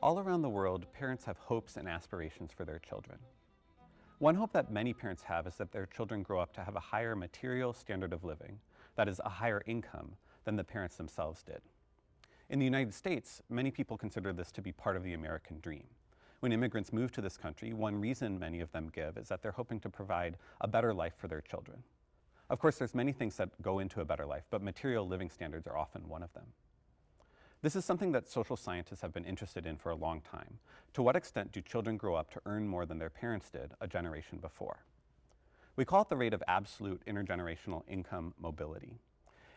All around the world, parents have hopes and aspirations for their children. One hope that many parents have is that their children grow up to have a higher material standard of living, that is, a higher income, than the parents themselves did. In the United States, many people consider this to be part of the American dream. When immigrants move to this country, one reason many of them give is that they're hoping to provide a better life for their children. Of course, there's many things that go into a better life, but material living standards are often one of them. This is something that social scientists have been interested in for a long time. To what extent do children grow up to earn more than their parents did a generation before? We call it the rate of absolute intergenerational income mobility.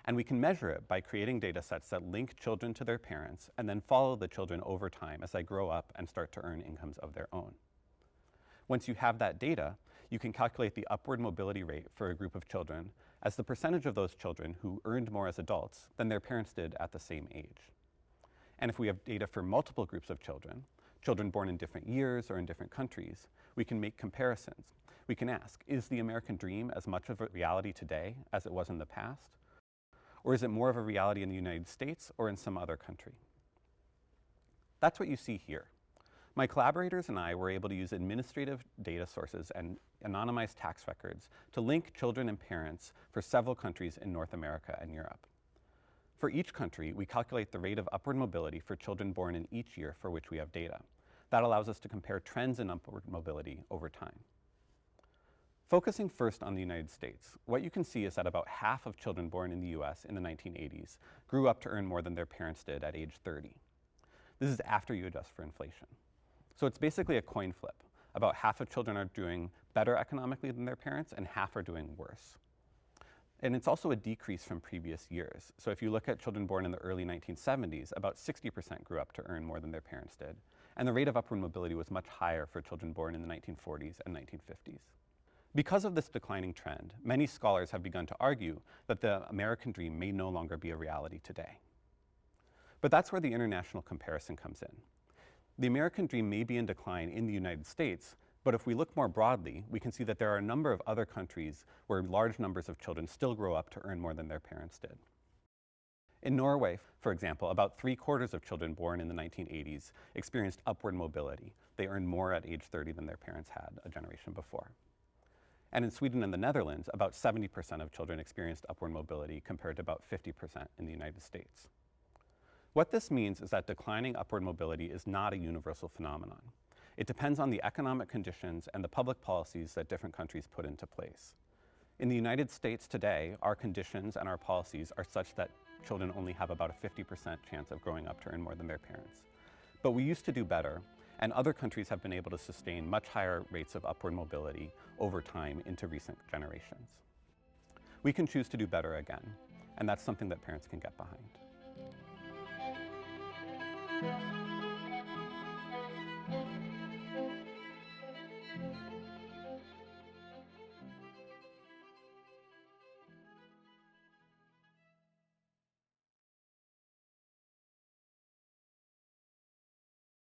And we can measure it by creating data sets that link children to their parents and then follow the children over time as they grow up and start to earn incomes of their own. Once you have that data, you can calculate the upward mobility rate for a group of children as the percentage of those children who earned more as adults than their parents did at the same age. And if we have data for multiple groups of children, children born in different years or in different countries, we can make comparisons. We can ask, is the American dream as much of a reality today as it was in the past? Or is it more of a reality in the United States or in some other country? That's what you see here. My collaborators and I were able to use administrative data sources and anonymized tax records to link children and parents for several countries in North America and Europe. For each country, we calculate the rate of upward mobility for children born in each year for which we have data. That allows us to compare trends in upward mobility over time. Focusing first on the United States, what you can see is that about half of children born in the US in the 1980s grew up to earn more than their parents did at age 30. This is after you adjust for inflation. So it's basically a coin flip. About half of children are doing better economically than their parents and half are doing worse. And it's also a decrease from previous years. So if you look at children born in the early 1970s, about 60% grew up to earn more than their parents did. And the rate of upward mobility was much higher for children born in the 1940s and 1950s. Because of this declining trend, many scholars have begun to argue that the American dream may no longer be a reality today. But that's where the international comparison comes in. The American dream may be in decline in the United States, but if we look more broadly, we can see that there are a number of other countries where large numbers of children still grow up to earn more than their parents did. In Norway, for example, about 3/4 of children born in the 1980s experienced upward mobility. They earned more at age 30 than their parents had a generation before. And in Sweden and the Netherlands, about 70% of children experienced upward mobility compared to about 50% in the United States. What this means is that declining upward mobility is not a universal phenomenon. It depends on the economic conditions and the public policies that different countries put into place. In the United States today, our conditions and our policies are such that children only have about a 50% chance of growing up to earn more than their parents. But we used to do better, and other countries have been able to sustain much higher rates of upward mobility over time into recent generations. We can choose to do better again, and that's something that parents can get behind.